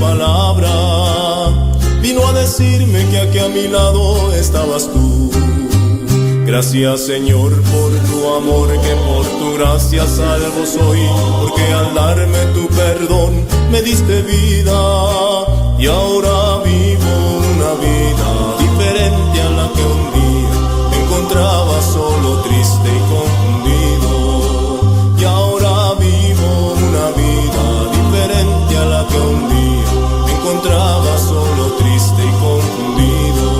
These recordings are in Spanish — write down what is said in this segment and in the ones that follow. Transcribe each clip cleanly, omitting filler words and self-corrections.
palabra vino a decirme que aquí a mi lado estabas tú. Gracias, Señor, por tu amor, que por tu gracia salvo soy, porque al darme tu perdón me diste vida y ahora vivo una vida diferente a la que un día me encontraba solo, triste y confundido. Y ahora vivo una vida diferente a la que un día me encontraba solo, triste y confundido.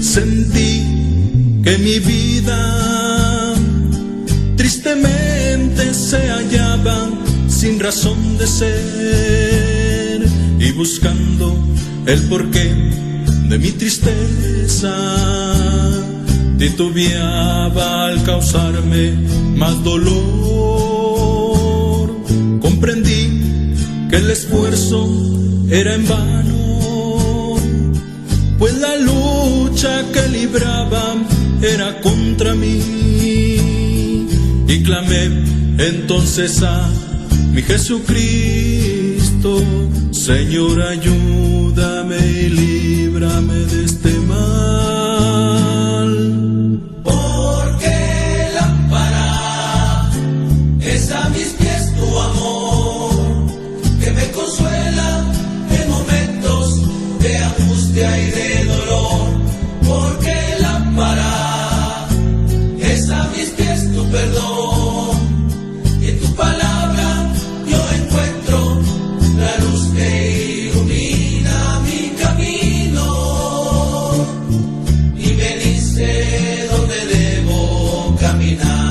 Sentí que mi vida tristemente se hallaba sin razón de ser, y buscando el porqué de mi tristeza titubeaba al causarme más dolor. Comprendí que el esfuerzo era en vano, pues la lucha que libraba era contra mí. Y clamé entonces a mi Jesucristo: Señor, ayúdame y líbrame de este mal. Porque lámpara es a mis pies tu amor, que me consuela en momentos de angustia y de dolor. Porque lámpara es a mis pies tu perdón, y en tu palabra yo encuentro la luz que ilumina mi camino y me dice dónde debo caminar.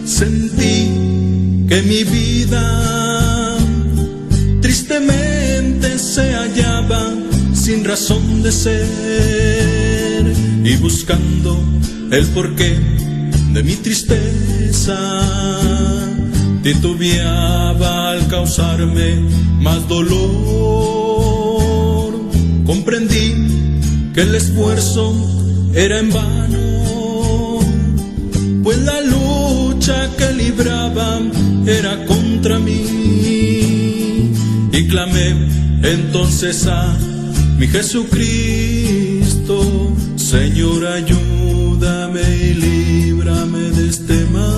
Sentí que mi vida tristemente se hallaba sin razón de ser, y buscando el porqué de mi tristeza titubeaba al causarme más dolor. Comprendí que el esfuerzo era en vano, pues la lucha que libraba era contra mí. Y clamé entonces a mi Jesucristo: Señor, ayúdame y líbrame de este mal.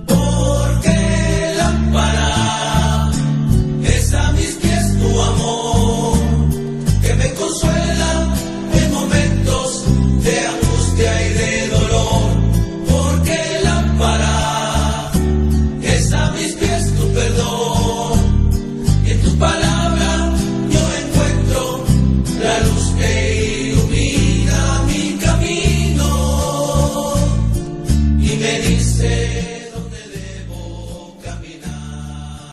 Porque lámpara es a mis pies tu amor, que me consuela en momentos de angustia y de dolor. Porque lámpara es a mis pies tu perdón, y en tu palabra yo encuentro la luz que ilumina mi camino y me dice dónde debo caminar.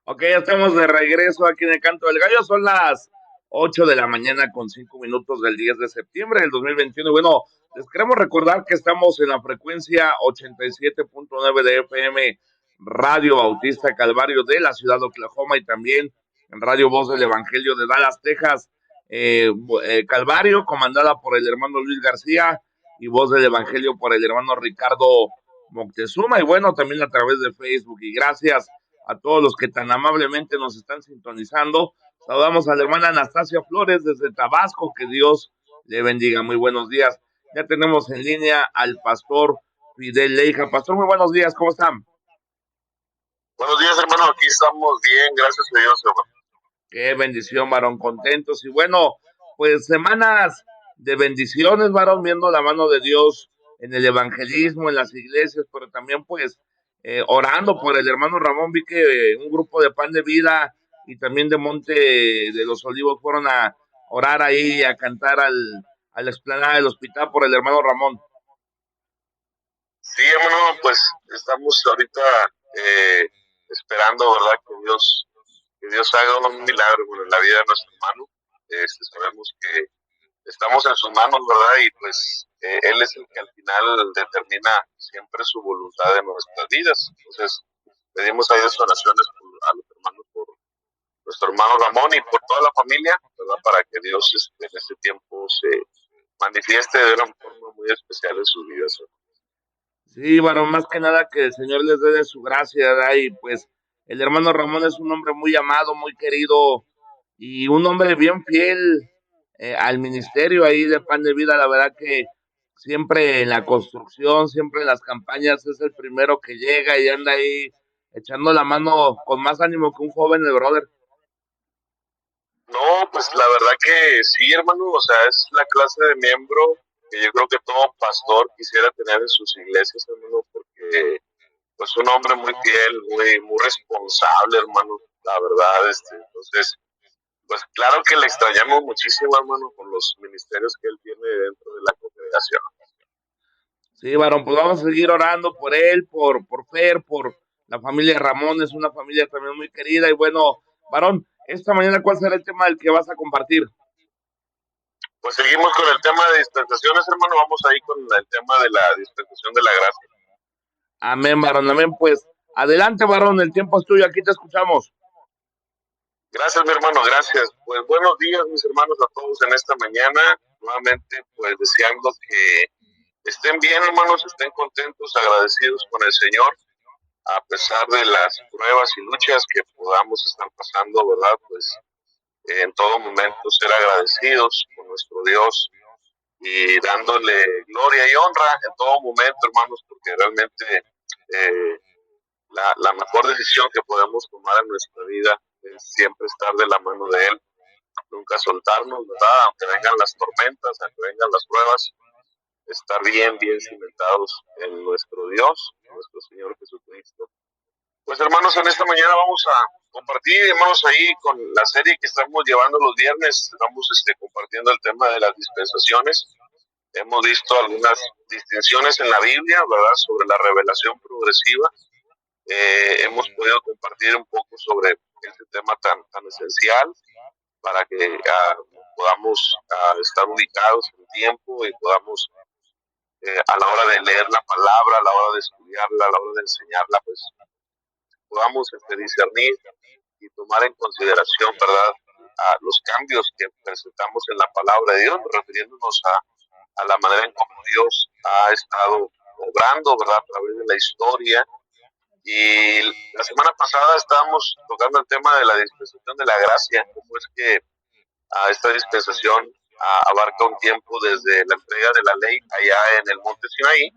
Ok, ya estamos de regreso aquí en el Canto del Gallo. Son las 8 de la mañana con 5 minutos del 10 de septiembre del 2021. Bueno, les queremos recordar que estamos en la frecuencia 87.9 de FM Radio Bautista Calvario de la ciudad de Oklahoma, y también en Radio Voz del Evangelio de Dallas, Texas. Calvario, comandada por el hermano Luis García, y Voz del Evangelio por el hermano Ricardo Moctezuma, y bueno, también a través de Facebook. Y gracias a todos los que tan amablemente nos están sintonizando. Saludamos a la hermana Anastasia Flores desde Tabasco, que Dios le bendiga. Muy buenos días. Ya tenemos en línea al pastor Fidel Leija. Pastor, muy buenos días, ¿cómo están? Buenos días, hermano. Aquí estamos bien, gracias a Dios, hermano. Qué bendición, varón, contentos. Y bueno, pues semanas de bendiciones, varón, viendo la mano de Dios en el evangelismo, en las iglesias, pero también pues orando por el hermano Ramón. Vi que un grupo de Pan de Vida y también de Monte de los Olivos fueron a orar ahí, a cantar a la explanada del hospital por el hermano Ramón. Sí, hermano, pues estamos ahorita esperando, ¿verdad? Que Dios haga un milagro, bueno, en la vida de nuestro hermano. Sabemos que estamos en sus manos, ¿verdad? Y pues Él es el que al final determina siempre su voluntad en nuestras vidas. Entonces, pedimos a Dios oraciones a los hermanos, por nuestro hermano Ramón y por toda la familia, ¿verdad? Para que Dios en este tiempo se manifieste de una forma muy especial en sus vidas. Sí, varón, más que nada que el Señor les dé de su gracia, ¿verdad? Y pues el hermano Ramón es un hombre muy amado, muy querido y un hombre bien fiel al ministerio ahí de Pan de Vida. La verdad que siempre en la construcción, siempre en las campañas es el primero que llega y anda ahí echando la mano con más ánimo que un joven de brother. No, pues la verdad que sí, hermano, o sea, es la clase de miembro que yo creo que todo pastor quisiera tener en sus iglesias, hermano, porque pues un hombre muy fiel, muy responsable, hermano, la verdad, entonces, pues claro que le extrañamos muchísimo, hermano, por los ministerios que él tiene dentro de la congregación. Sí, varón, pues vamos a seguir orando por él, por Fer, por la familia Ramón, es una familia también muy querida. Y bueno, varón, esta mañana, ¿cuál será el tema del que vas a compartir? Pues seguimos con el tema de dispensaciones, hermano, vamos ahí con el tema de la dispensación de la gracia. Amén, varón, amén. Pues adelante, varón, el tiempo es tuyo, aquí te escuchamos. Gracias, mi hermano, gracias. Pues buenos días, mis hermanos, a todos en esta mañana. Nuevamente, pues deseando que estén bien, hermanos, estén contentos, agradecidos con el Señor, a pesar de las pruebas y luchas que podamos estar pasando, ¿verdad? Pues en todo momento ser agradecidos con nuestro Dios y dándole gloria y honra en todo momento, hermanos, porque realmente la mejor decisión que podemos tomar en nuestra vida es siempre estar de la mano de Él, nunca soltarnos, ¿verdad? Aunque vengan las tormentas, aunque vengan las pruebas, estar bien cimentados en nuestro Dios, nuestro Señor Jesucristo. Pues hermanos, en esta mañana vamos a compartir, hermanos, ahí con la serie que estamos llevando los viernes, estamos compartiendo el tema de las dispensaciones. Hemos visto algunas distinciones en la Biblia, ¿verdad?, sobre la revelación progresiva. Hemos podido compartir un poco sobre este tema tan esencial para que podamos estar ubicados en tiempo y podamos a la hora de leer la palabra, a la hora de estudiarla, a la hora de enseñarla, pues podamos discernir y tomar en consideración, ¿verdad?, a los cambios que presentamos en la palabra de Dios, refiriéndonos a la manera en cómo Dios ha estado obrando, ¿verdad?, a través de la historia. Y la semana pasada estábamos tocando el tema de la dispensación de la gracia, cómo es que esta dispensación abarca un tiempo desde la entrega de la ley allá en el monte Sinaí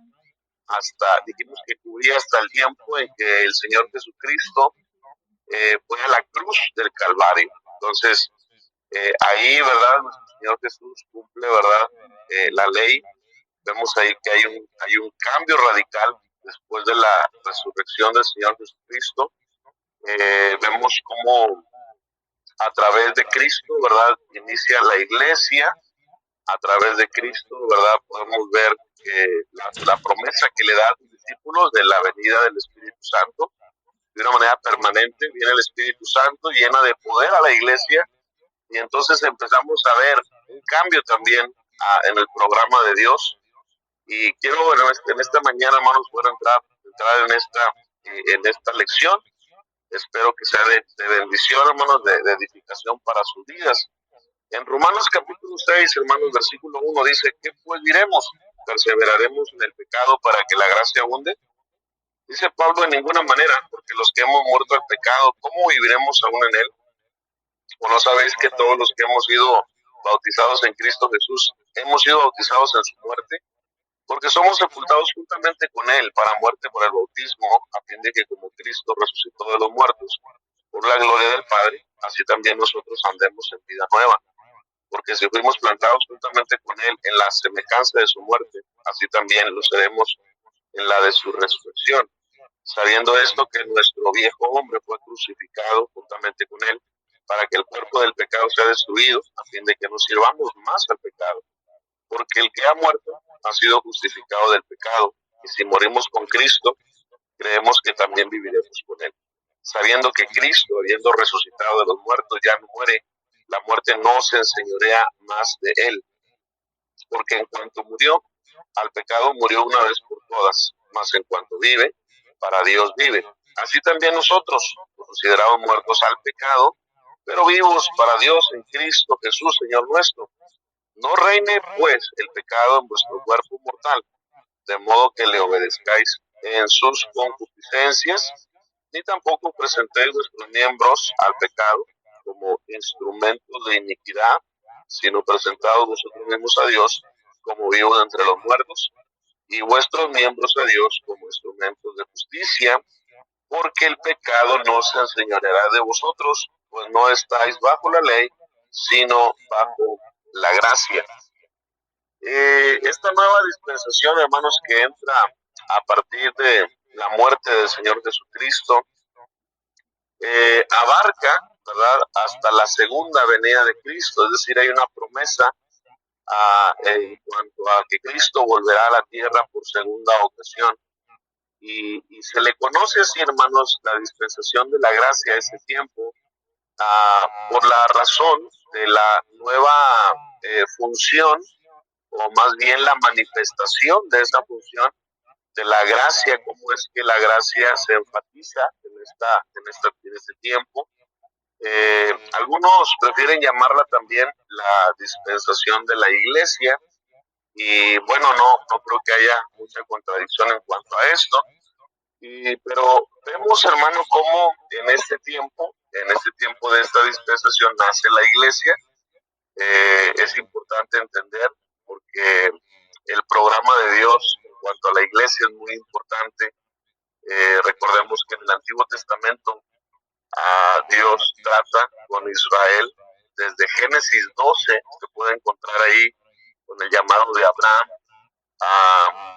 dijimos que cubría hasta el tiempo en que el Señor Jesucristo fue a la cruz del Calvario. Entonces, ahí, ¿verdad?, nuestro Señor Jesús cumple, ¿verdad?, la ley. Vemos ahí que hay un cambio radical después de la resurrección del Señor Jesucristo. Vemos cómo a través de Cristo, ¿verdad?, inicia la iglesia. A través de Cristo, ¿verdad?, podemos ver la promesa que le da a los discípulos de la venida del Espíritu Santo. De una manera permanente viene el Espíritu Santo, llena de poder a la iglesia, y entonces empezamos a ver un cambio también en el programa de Dios. Y quiero, bueno, en esta mañana, hermanos, poder entrar en esta lección. Espero que sea de bendición, hermanos, de edificación para sus vidas. En Romanos capítulo 6, hermanos, versículo 1 dice: ¿qué pues diremos? ¿Perseveraremos en el pecado para que la gracia abunde? Dice Pablo: en ninguna manera, porque los que hemos muerto al pecado, ¿cómo viviremos aún en él? ¿O no sabéis que todos los que hemos sido bautizados en Cristo Jesús hemos sido bautizados en su muerte? porque somos sepultados juntamente con Él para muerte por el bautismo, a fin de que como Cristo resucitó de los muertos por la gloria del Padre, así también nosotros andemos en vida nueva. Porque si fuimos plantados juntamente con Él en la semejanza de su muerte, así también lo seremos en la de su resurrección. Sabiendo esto, que nuestro viejo hombre fue crucificado juntamente con Él, para que el cuerpo del pecado sea destruido, a fin de que no sirvamos más al pecado. Porque el que ha muerto ha sido justificado del pecado, y si morimos con Cristo, creemos que también viviremos con Él. Sabiendo que Cristo, habiendo resucitado de los muertos, ya no muere, la muerte no se enseñorea más de Él. Porque en cuanto murió, al pecado murió una vez por todas, mas en cuanto vive, para Dios vive. Así también nosotros, considerados muertos al pecado, pero vivos para Dios en Cristo Jesús, Señor nuestro. No reine, pues, el pecado en vuestro cuerpo mortal, de modo que le obedezcáis en sus concupiscencias, ni tampoco presentéis vuestros miembros al pecado como instrumentos de iniquidad, sino presentados vosotros mismos a Dios como vivos entre los muertos, y vuestros miembros a Dios como instrumentos de justicia, porque el pecado no se enseñoreará de vosotros, pues no estáis bajo la ley, sino bajo la gracia. Esta nueva dispensación, hermanos, que entra a partir de la muerte del Señor Jesucristo, abarca, ¿verdad?, hasta la segunda venida de Cristo. Es decir, hay una promesa en cuanto a que Cristo volverá a la tierra por segunda ocasión. Y se le conoce así, hermanos, la dispensación de la gracia a ese tiempo, por la razón de la nueva función, o más bien la manifestación de esa función de la gracia, cómo es que la gracia se enfatiza en este tiempo. Algunos prefieren llamarla también la dispensación de la iglesia, y bueno, no creo que haya mucha contradicción en cuanto a esto, pero vemos, hermano, cómo en este tiempo de esta dispensación nace la iglesia. Es importante entender, porque el programa de Dios en cuanto a la iglesia es muy importante. Recordemos que en el Antiguo Testamento Dios trata con Israel desde Génesis 12, se puede encontrar ahí con el llamado de Abraham.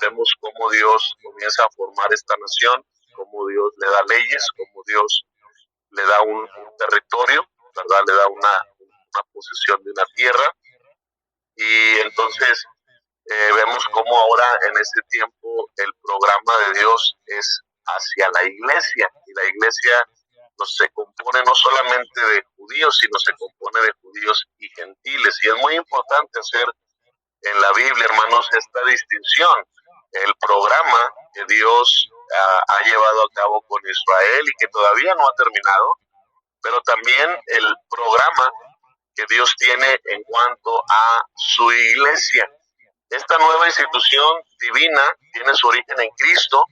Vemos cómo Dios comienza a formar esta nación, cómo Dios le da leyes, cómo Dios le da un territorio, ¿verdad? Le da una posesión de una tierra. Y entonces vemos cómo ahora en este tiempo el programa de Dios es hacia la iglesia, y la iglesia se compone no solamente de judíos, sino se compone de judíos y gentiles. Y es muy importante hacer en la Biblia, hermanos, esta distinción. El programa que Dios ha llevado a cabo con Israel y que todavía no ha terminado, pero también el programa que Dios tiene en cuanto a su iglesia. Esta nueva institución divina tiene su origen en Cristo.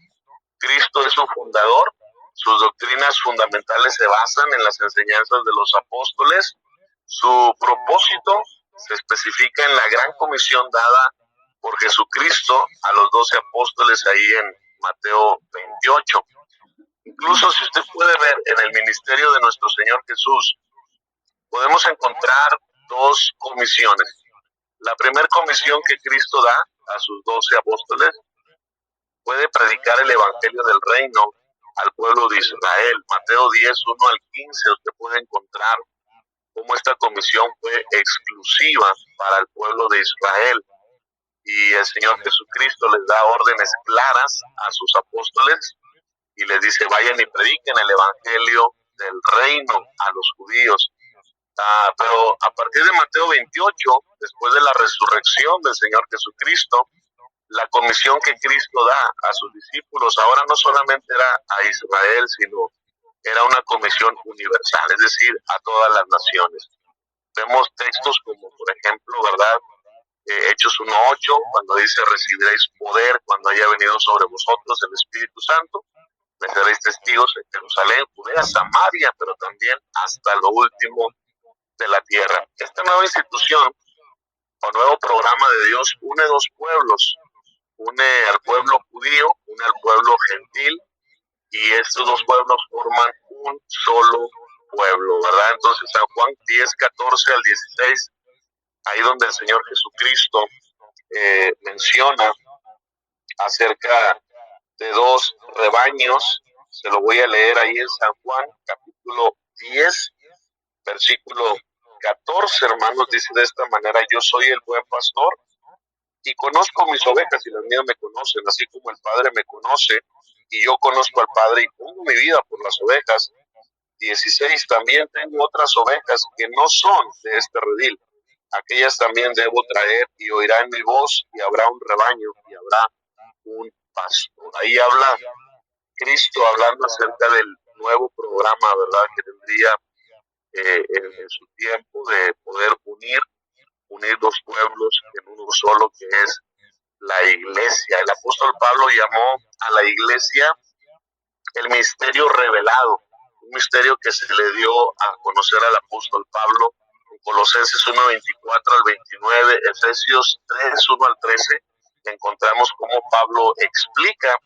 Cristo es su fundador. Sus doctrinas fundamentales se basan en las enseñanzas de los apóstoles. Su propósito se especifica en la gran comisión dada por Jesucristo a los 12 apóstoles ahí en Mateo 28. Incluso si usted puede ver en el ministerio de nuestro Señor Jesús, podemos encontrar dos comisiones. La primera comisión que Cristo da a sus 12 apóstoles fue de predicar el evangelio del reino al pueblo de Israel. Mateo 10, 1 al 15, usted puede encontrar cómo esta comisión fue exclusiva para el pueblo de Israel. Y el Señor Jesucristo les da órdenes claras a sus apóstoles y les dice: vayan y prediquen el evangelio del reino a los judíos. Pero a partir de Mateo 28, después de la resurrección del Señor Jesucristo, la comisión que Cristo da a sus discípulos ahora no solamente era a Israel, sino era una comisión universal, es decir, a todas las naciones. Vemos textos como, por ejemplo, ¿verdad?, Hechos 1:8, cuando dice: recibiréis poder cuando haya venido sobre vosotros el Espíritu Santo, me seréis testigos en Jerusalén, Judea, Samaria, pero también hasta lo último de la tierra. Esta nueva institución o nuevo programa de Dios une dos pueblos, une al pueblo judío, une al pueblo gentil, y estos dos pueblos forman un solo pueblo, ¿verdad? Entonces San Juan 10:14 al 16, ahí donde el Señor Jesucristo menciona acerca de dos rebaños, se lo voy a leer ahí en San Juan, capítulo 10, versículo 14, hermanos, dice de esta manera: yo soy el buen pastor y conozco mis ovejas y las mías me conocen, así como el Padre me conoce y yo conozco al Padre y pongo mi vida por las ovejas. 16, también tengo otras ovejas que no son de este redil, aquellas también debo traer y oirán mi voz y habrá un rebaño y habrá un pastor. Ahí habla Cristo hablando acerca del nuevo programa, ¿verdad?, que tendría en su tiempo de poder unir dos pueblos en uno solo, que es la iglesia. El apóstol Pablo llamó a la iglesia el misterio revelado, un misterio que se le dio a conocer al apóstol Pablo en Colosenses 1:24-29, Efesios 3:1-13. Encontramos cómo Pablo explica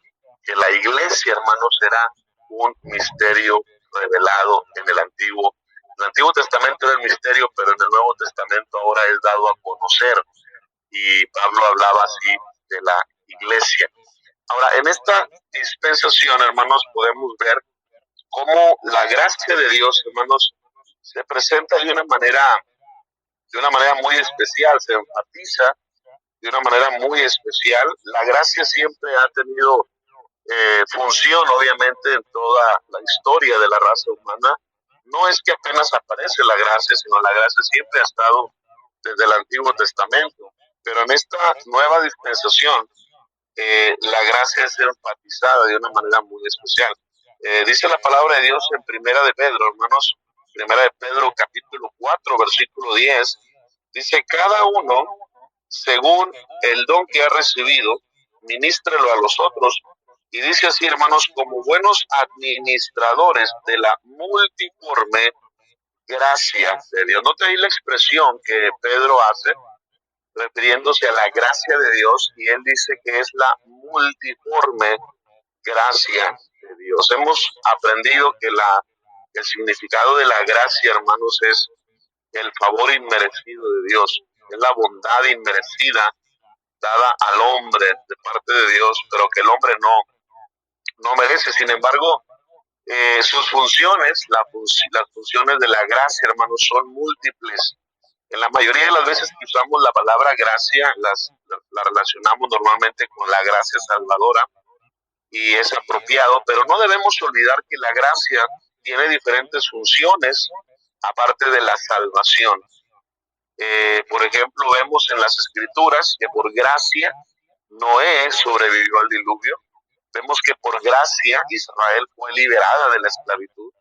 que la iglesia, hermanos, era un misterio revelado en el Antiguo. En el Antiguo Testamento era el misterio, pero en el Nuevo Testamento ahora es dado a conocer. Y Pablo hablaba así de la iglesia. Ahora, en esta dispensación, hermanos, podemos ver cómo la gracia de Dios, hermanos, se presenta de una manera muy especial, se enfatiza de una manera muy especial. La gracia siempre ha tenido función, obviamente, en toda la historia de la raza humana. No es que apenas aparece la gracia, sino la gracia siempre ha estado desde el Antiguo Testamento. Pero en esta nueva dispensación, la gracia es enfatizada de una manera muy especial. Dice la palabra de Dios en Primera de Pedro, hermanos, Primera de Pedro capítulo 4, versículo 10, dice: cada uno, según el don que ha recibido, ministrelo a los otros. Y dice así, hermanos: como buenos administradores de la multiforme gracia de Dios. Note ahí la expresión que Pedro hace, refiriéndose a la gracia de Dios, y él dice que es la multiforme gracia de Dios. Hemos aprendido que el significado de la gracia, hermanos, es el favor inmerecido de Dios, es la bondad inmerecida dada al hombre de parte de Dios, pero que el hombre no merece. Sin embargo, sus funciones, las funciones de la gracia, hermanos, son múltiples. En la mayoría de las veces que usamos la palabra gracia, la relacionamos normalmente con la gracia salvadora, y es apropiado, pero no debemos olvidar que la gracia tiene diferentes funciones aparte de la salvación. Por ejemplo, vemos en las Escrituras que por gracia Noé sobrevivió al diluvio. Vemos que por gracia Israel fue liberada de la esclavitud.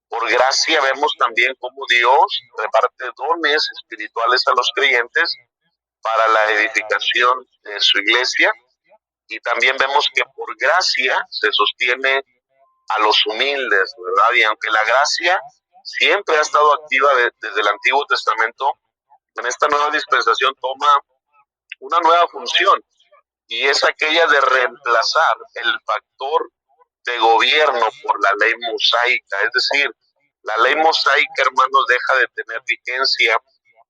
Por gracia vemos también cómo Dios reparte dones espirituales a los creyentes para la edificación de su iglesia. Y también vemos que por gracia se sostiene a los humildes, ¿verdad? Y aunque la gracia siempre ha estado activa desde el Antiguo Testamento, en esta nueva dispensación toma una nueva función, y es aquella de reemplazar el factor de gobierno por la ley mosaica. Es decir, la ley mosaica, hermanos, deja de tener vigencia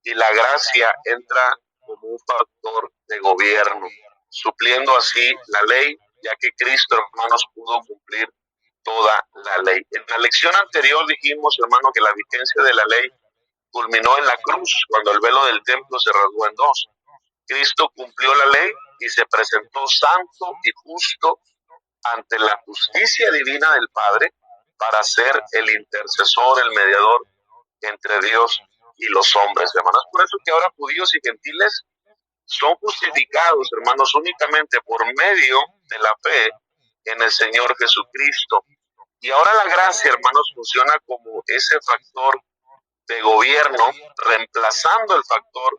y la gracia entra como un factor de gobierno, supliendo así la ley, ya que Cristo, hermanos, pudo cumplir toda la ley. En la lección anterior dijimos, hermano, que la vigencia de la ley culminó en la cruz, cuando el velo del templo se rasgó en dos. Cristo cumplió la ley y se presentó santo y justo ante la justicia divina del Padre para ser el intercesor, el mediador entre Dios y los hombres, hermanos. Por eso que ahora judíos y gentiles son justificados, hermanos, únicamente por medio de la fe en el Señor Jesucristo. Y ahora la gracia, hermanos, funciona como ese factor de gobierno, reemplazando el factor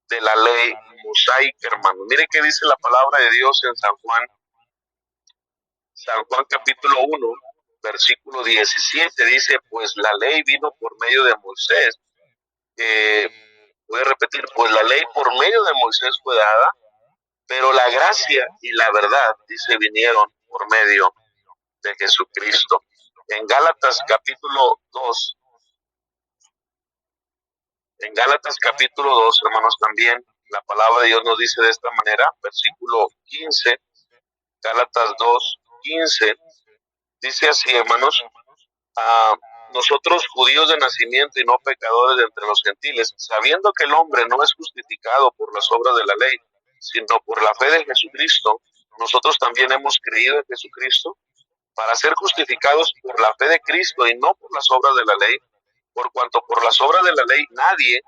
de la ley mosaica, hermano. Mire qué dice la palabra de Dios en San Juan capítulo 1, versículo 17, dice: pues la ley vino por medio de Moisés. Voy a repetir: pues la ley por medio de Moisés fue dada, Pero la gracia y la verdad, dice, vinieron por medio de Jesucristo. En Gálatas capítulo 2, hermanos, también la palabra de Dios nos dice de esta manera, versículo 15, Gálatas 2:15, dice así, hermanos, nosotros judíos de nacimiento y no pecadores de entre los gentiles, sabiendo que el hombre no es justificado por las obras de la ley, sino por la fe de Jesucristo, nosotros también hemos creído en Jesucristo para ser justificados por la fe de Cristo y no por las obras de la ley, por cuanto por las obras de la ley nadie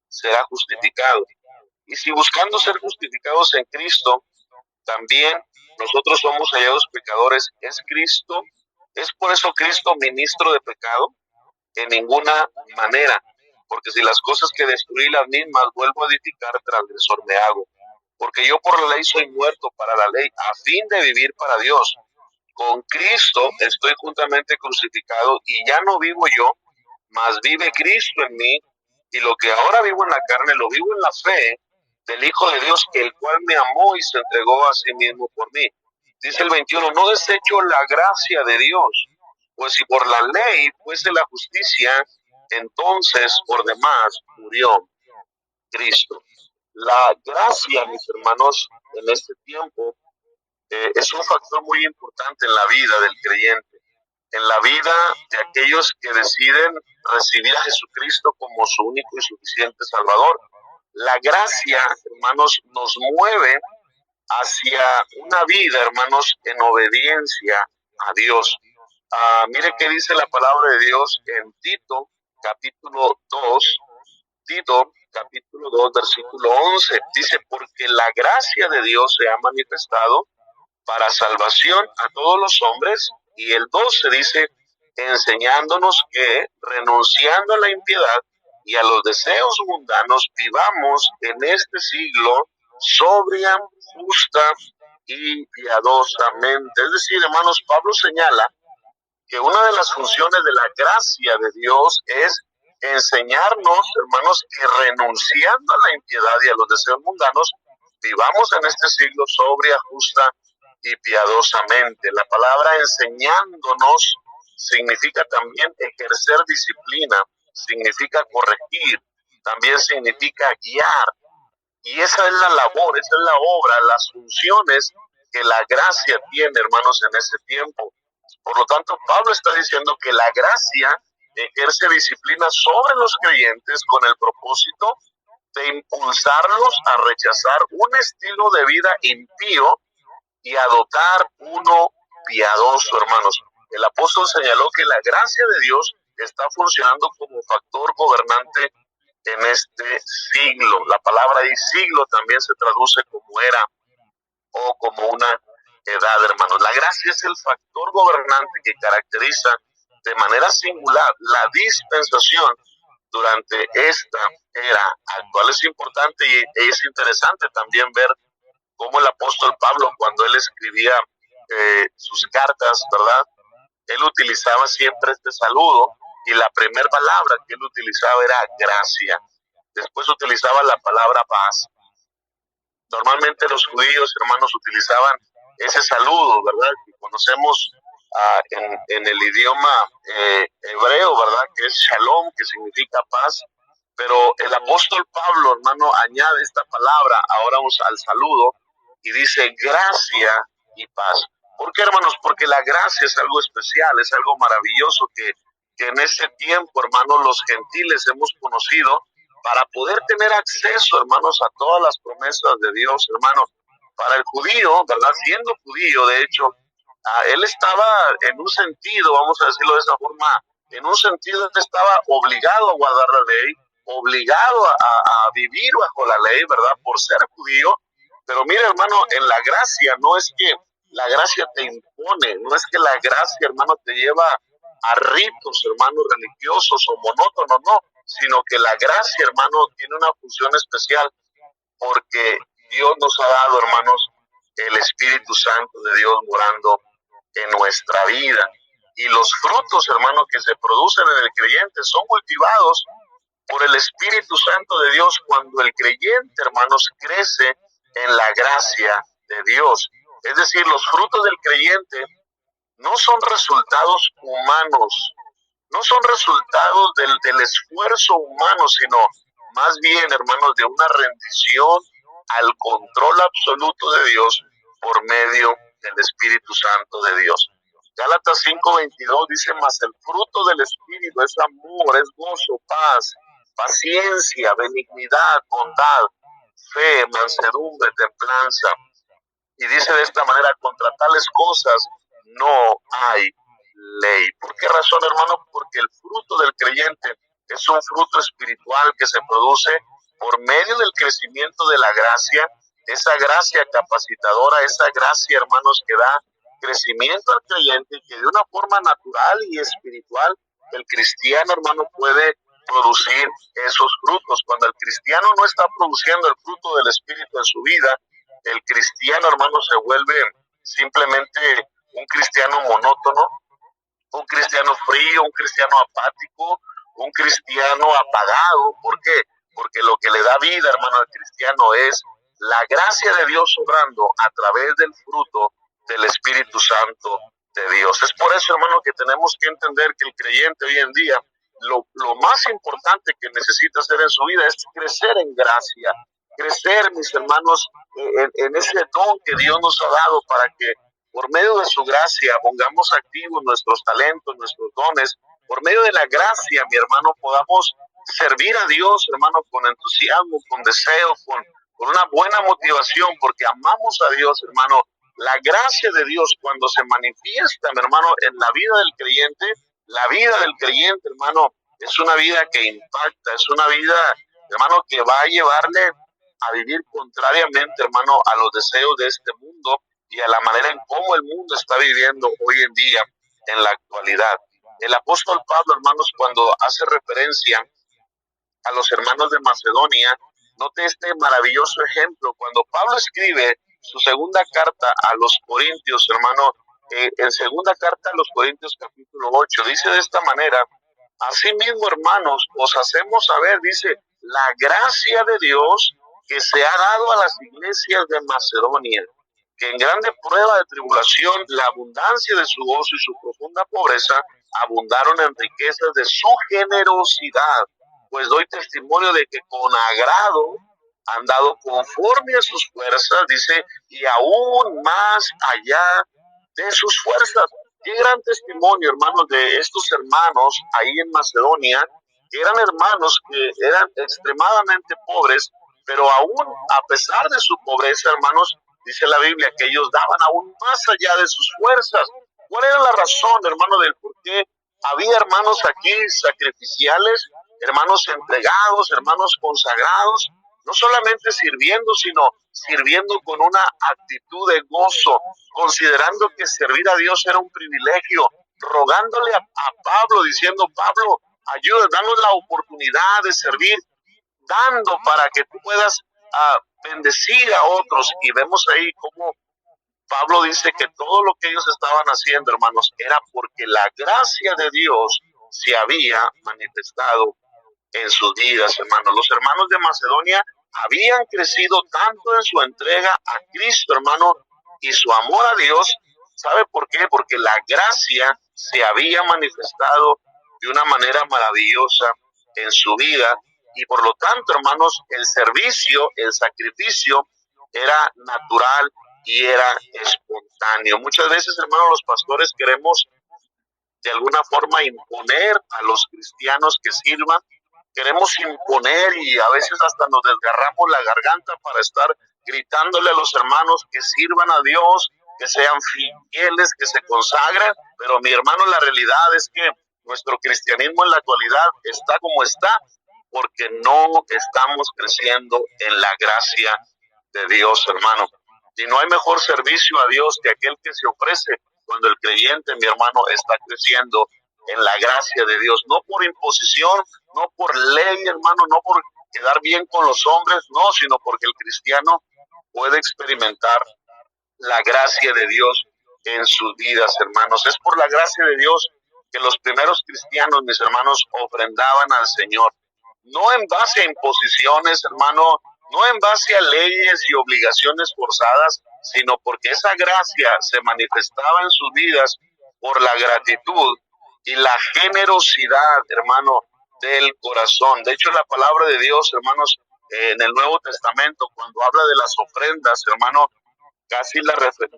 será justificado. Y si buscando ser justificados en Cristo, también nosotros somos hallados pecadores, ¿es por eso Cristo ministro de pecado? En ninguna manera, porque si las cosas que destruí las mismas vuelvo a edificar, transgresor me hago. Porque yo por la ley soy muerto para la ley, a fin de vivir para Dios. Con Cristo estoy juntamente crucificado y ya no vivo yo, mas vive Cristo en mí, y lo que ahora vivo en la carne lo vivo en la fe del Hijo de Dios, el cual me amó y se entregó a sí mismo por mí. Dice el 21, no desecho la gracia de Dios, pues si por la ley fuese la justicia, entonces por demás murió Cristo. La gracia, mis hermanos, en este tiempo es un factor muy importante en la vida del creyente, en la vida de aquellos que deciden recibir a Jesucristo como su único y suficiente Salvador. La gracia, hermanos, nos mueve hacia una vida, hermanos, en obediencia a Dios. Mire qué dice la palabra de Dios en Tito, capítulo 2, versículo 11. Dice, porque la gracia de Dios se ha manifestado para salvación a todos los hombres. Y el 12 dice, enseñándonos que, renunciando a la impiedad y a los deseos mundanos, vivamos en este siglo sobria, justa y piadosamente. Es decir, hermanos, Pablo señala que una de las funciones de la gracia de Dios es enseñarnos, hermanos, que renunciando a la impiedad y a los deseos mundanos, vivamos en este siglo sobria, justa y piadosamente. La palabra enseñándonos significa también ejercer disciplina, significa corregir, también significa guiar. Y esa es la labor, esa es la obra, las funciones que la gracia tiene, hermanos, en ese tiempo. Por lo tanto, Pablo está diciendo que la gracia ejerce disciplina sobre los creyentes con el propósito de impulsarlos a rechazar un estilo de vida impío y adoptar uno piadoso, hermanos. El apóstol señaló que la gracia de Dios está funcionando como factor gobernante en este siglo. La palabra y siglo también se traduce como era o como una edad, hermanos. La gracia es el factor gobernante que caracteriza de manera singular la dispensación durante esta era actual. Es importante y es interesante también ver cómo el apóstol Pablo, cuando él escribía sus cartas, ¿verdad? Él utilizaba siempre este saludo y la primera palabra que él utilizaba era gracia. Después utilizaba la palabra paz. Normalmente los judíos, hermanos, utilizaban ese saludo, ¿verdad? Que conocemos en el idioma hebreo, ¿verdad? Que es shalom, que significa paz. Pero el apóstol Pablo, hermano, añade esta palabra ahora al saludo y dice gracia y paz. ¿Por qué, hermanos? Porque la gracia es algo especial, es algo maravilloso que en este tiempo, hermanos, los gentiles hemos conocido para poder tener acceso, hermanos, a todas las promesas de Dios, hermanos. Para el judío, ¿verdad? Siendo judío, de hecho, él estaba en un sentido, vamos a decirlo de esa forma, en un sentido él estaba obligado a guardar la ley, obligado a vivir bajo la ley, ¿verdad? Por ser judío. Pero mira, hermano, en la gracia no es que la gracia te impone, no es que la gracia, hermano, te lleva a ritos, hermanos, religiosos o monótonos, no, sino que la gracia, hermano, tiene una función especial porque Dios nos ha dado, hermanos, el Espíritu Santo de Dios morando en nuestra vida. Y los frutos, hermanos, que se producen en el creyente son cultivados por el Espíritu Santo de Dios cuando el creyente, hermanos, crece en la gracia de Dios. Es decir, los frutos del creyente no son resultados humanos, no son resultados del esfuerzo humano, sino más bien, hermanos, de una rendición al control absoluto de Dios por medio del Espíritu Santo de Dios. Gálatas 5:22 dice: mas el fruto del Espíritu es amor, es gozo, paz, paciencia, benignidad, bondad, fe, mansedumbre, templanza. Y dice de esta manera: contra tales cosas no hay ley. ¿Por qué razón, hermano? Porque el fruto del creyente es un fruto espiritual que se produce por medio del crecimiento de la gracia, esa gracia capacitadora, esa gracia, hermanos, que da crecimiento al creyente, que de una forma natural y espiritual el cristiano, hermano, puede producir esos frutos. Cuando el cristiano no está produciendo el fruto del Espíritu en su vida, el cristiano, hermano, se vuelve simplemente un cristiano monótono, un cristiano frío, un cristiano apático, un cristiano apagado. ¿Por qué? Porque lo que le da vida, hermano, al cristiano es la gracia de Dios obrando a través del fruto del Espíritu Santo de Dios. Es por eso, hermano, que tenemos que entender que el creyente hoy en día, lo más importante que necesita hacer en su vida es crecer en gracia, crecer, mis hermanos, en ese don que Dios nos ha dado para que por medio de su gracia pongamos activos nuestros talentos, nuestros dones. Por medio de la gracia, mi hermano, podamos servir a Dios, hermano, con entusiasmo, con deseo, con una buena motivación, porque amamos a Dios, hermano. La gracia de Dios, cuando se manifiesta, mi hermano, en la vida del creyente, la vida del creyente, hermano, es una vida que impacta, es una vida, hermano, que va a llevarle a vivir contrariamente, hermano, a los deseos de este mundo y a la manera en cómo el mundo está viviendo hoy en día, en la actualidad. El apóstol Pablo, hermanos, cuando hace referencia a los hermanos de Macedonia, note este maravilloso ejemplo. Cuando Pablo escribe su segunda carta a los Corintios, hermano, en segunda carta a los Corintios capítulo 8, dice de esta manera: asimismo, hermanos, os hacemos saber, dice, la gracia de Dios que se ha dado a las iglesias de Macedonia, que en grande prueba de tribulación, la abundancia de su gozo y su profunda pobreza abundaron en riquezas de su generosidad. Pues doy testimonio de que con agrado han dado conforme a sus fuerzas, dice, y aún más allá de sus fuerzas. Qué gran testimonio, hermanos, de estos hermanos ahí en Macedonia, que eran hermanos que eran extremadamente pobres, pero aún a pesar de su pobreza, hermanos, dice la Biblia que ellos daban aún más allá de sus fuerzas. ¿Cuál era la razón, hermano, del por qué había hermanos aquí sacrificiales, hermanos entregados, hermanos consagrados, no solamente sirviendo, sino sirviendo con una actitud de gozo, considerando que servir a Dios era un privilegio, rogándole a Pablo, diciendo: Pablo, ayuda, danos la oportunidad de servir, dando para que tú puedas bendecir a otros. Y vemos ahí cómo Pablo dice que todo lo que ellos estaban haciendo, hermanos, era porque la gracia de Dios se había manifestado en sus vidas, hermanos. Los hermanos de Macedonia habían crecido tanto en su entrega a Cristo, hermano, y su amor a Dios. ¿Sabe por qué? Porque la gracia se había manifestado de una manera maravillosa en su vida, y por lo tanto, hermanos, el servicio, el sacrificio era natural y era espontáneo. Muchas veces, hermanos, los pastores queremos de alguna forma imponer a los cristianos que sirvan, queremos imponer, y a veces hasta nos desgarramos la garganta para estar gritándole a los hermanos que sirvan a Dios, que sean fieles, que se consagren. Pero mi hermano, la realidad es que nuestro cristianismo en la actualidad está como está porque no estamos creciendo en la gracia de Dios, hermano. Y no hay mejor servicio a Dios que aquel que se ofrece cuando el creyente, mi hermano, está creciendo en la gracia de Dios, no por imposición, no por ley, hermano, no por quedar bien con los hombres, no, sino porque el cristiano puede experimentar la gracia de Dios en sus vidas, hermanos. Es por la gracia de Dios que los primeros cristianos, mis hermanos, ofrendaban al Señor, no en base a imposiciones, hermano, no en base a leyes y obligaciones forzadas, sino porque esa gracia se manifestaba en sus vidas por la gratitud y la generosidad, hermano, del corazón. De hecho, la palabra de Dios, hermanos, en el Nuevo Testamento, cuando habla de las ofrendas, hermano, casi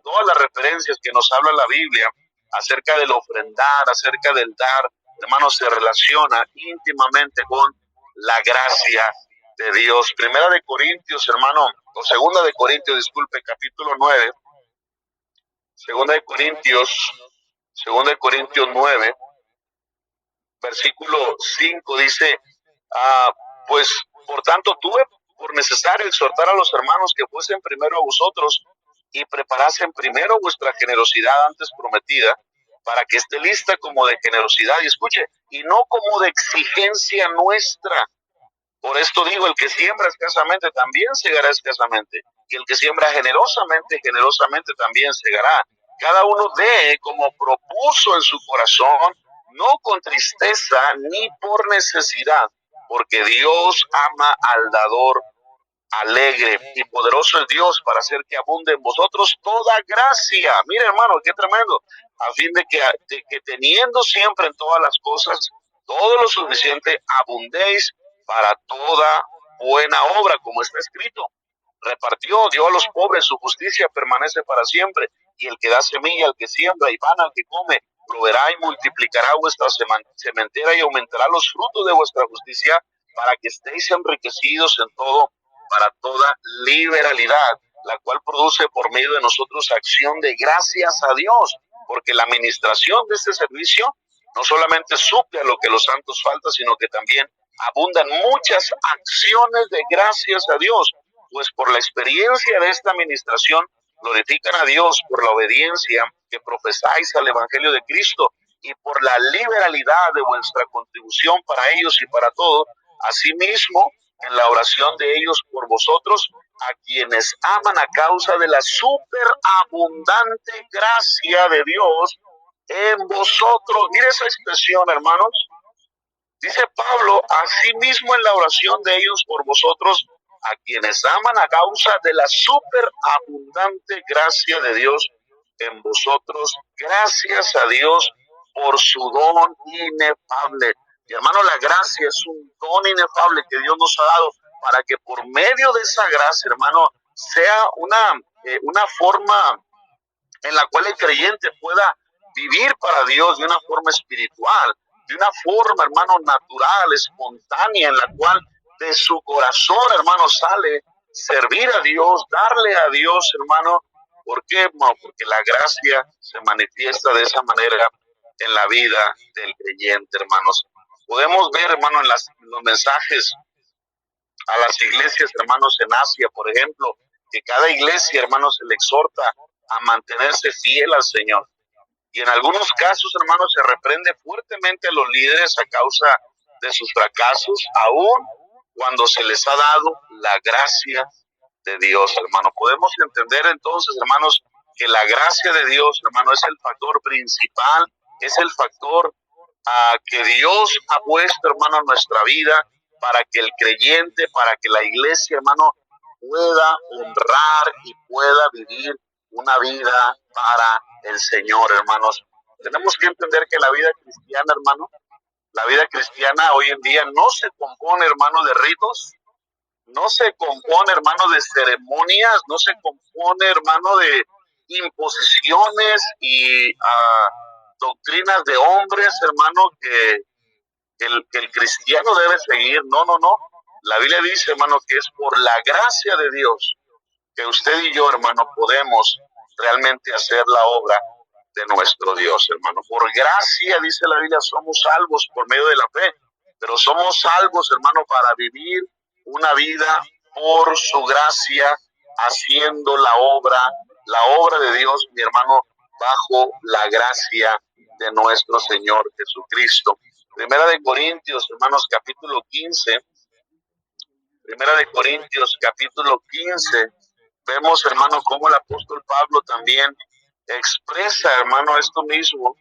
todas las referencias que nos habla la Biblia acerca del ofrendar, acerca del dar, hermanos, se relaciona íntimamente con la gracia de Dios. Primera de Corintios, hermano, o Segunda de Corintios, disculpe, capítulo 9, Segunda de Corintios 9, versículo 5 dice, pues por tanto tuve por necesario exhortar a los hermanos que fuesen primero a vosotros y preparasen primero vuestra generosidad antes prometida, para que esté lista como de generosidad, y escuche, y no como de exigencia nuestra. Por esto digo, el que siembra escasamente también segará escasamente, y el que siembra generosamente, generosamente también segará. Cada uno dé como propuso en su corazón, no con tristeza ni por necesidad, porque Dios ama al dador alegre, y poderoso es Dios para hacer que abunde en vosotros toda gracia. Mire, hermano, qué tremendo, a fin de que teniendo siempre en todas las cosas todo lo suficiente, abundéis para toda buena obra, como está escrito. Repartió, dio a los pobres, su justicia permanece para siempre, y el que da semilla al que siembra y pan al que come, proveerá y multiplicará vuestra sementera y aumentará los frutos de vuestra justicia, para que estéis enriquecidos en todo, para toda liberalidad, la cual produce por medio de nosotros acción de gracias a Dios, porque la administración de este servicio no solamente suple a lo que los santos falta, sino que también abundan muchas acciones de gracias a Dios, pues por la experiencia de esta administración glorifican a Dios por la obediencia que profesáis al Evangelio de Cristo y por la liberalidad de vuestra contribución para ellos y para todos. Asimismo, en la oración de ellos por vosotros, a quienes aman a causa de la superabundante gracia de Dios en vosotros. Mire esa expresión, hermanos. Dice Pablo, asimismo en la oración de ellos por vosotros, a quienes aman a causa de la superabundante gracia de Dios en vosotros. Gracias a Dios por su don inefable. Mi hermano, la gracia es un don inefable que Dios nos ha dado para que por medio de esa gracia, hermano, sea una forma en la cual el creyente pueda vivir para Dios de una forma espiritual, de una forma, hermano, natural, espontánea, en la cual de su corazón, hermano, sale servir a Dios, darle a Dios, hermano. ¿Por qué, hermano? Porque la gracia se manifiesta de esa manera en la vida del creyente, hermanos. Podemos ver, hermano, en los mensajes a las iglesias, hermanos, en Asia, por ejemplo, que cada iglesia, hermanos, se le exhorta a mantenerse fiel al Señor. Y en algunos casos, hermanos, se reprende fuertemente a los líderes a causa de sus fracasos, aún cuando se les ha dado la gracia de Dios, hermano. Podemos entender entonces, hermanos, que la gracia de Dios, hermano, es el factor principal, es el factor que Dios ha puesto, hermano, en nuestra vida para que el creyente, para que la iglesia, hermano, pueda honrar y pueda vivir una vida para el Señor, hermanos. Tenemos que entender que la vida cristiana, hermano, la vida cristiana hoy en día no se compone, hermano, de ritos, no se compone, hermano, de ceremonias, no se compone, hermano, de imposiciones y doctrinas de hombres, hermano, que el cristiano debe seguir. No. La Biblia dice, hermano, que es por la gracia de Dios que usted y yo, hermano, podemos realmente hacer la obra de nuestro Dios, hermano. Por gracia, dice la Biblia, somos salvos por medio de la fe, pero somos salvos, hermano, para vivir una vida por su gracia, haciendo la obra de Dios, mi hermano, bajo la gracia de nuestro Señor Jesucristo. Primera de Corintios, hermanos, capítulo 15. Primera de Corintios, capítulo 15. Vemos, hermano, cómo el apóstol Pablo también expresa, hermano, esto mismo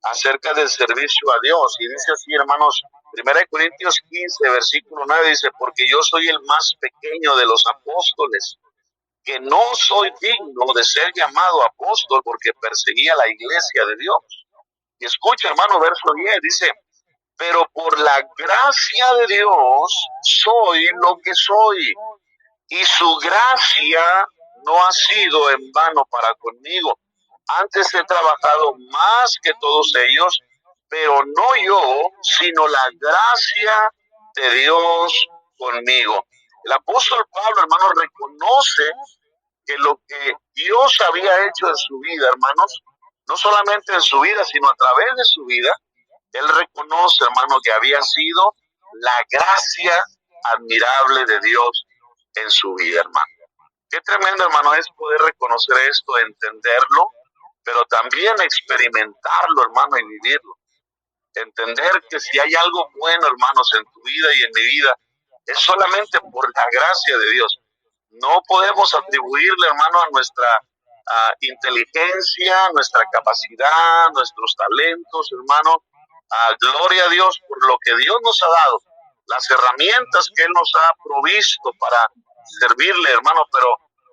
acerca del servicio a Dios. Y dice así, hermanos, Primera de Corintios 15, versículo 9 dice, porque yo soy el más pequeño de los apóstoles, que no soy digno de ser llamado apóstol porque perseguía la iglesia de Dios. Y escucha, hermano, verso 10, dice, pero por la gracia de Dios soy lo que soy, y su gracia no ha sido en vano para conmigo. Antes he trabajado más que todos ellos, pero no yo, sino la gracia de Dios conmigo. El apóstol Pablo, hermano, reconoce que lo que Dios había hecho en su vida, hermanos, no solamente en su vida, sino a través de su vida, él reconoce, hermano, que había sido la gracia admirable de Dios en su vida, hermano. Qué tremendo, hermano, es poder reconocer esto, entenderlo, pero también experimentarlo, hermano, y vivirlo. Entender que si hay algo bueno, hermanos, en tu vida y en mi vida, es solamente por la gracia de Dios. No podemos atribuirle, hermano, a nuestra inteligencia, nuestra capacidad, nuestros talentos, hermano. Gloria a Dios por lo que Dios nos ha dado, las herramientas que Él nos ha provisto para servirle, hermano, pero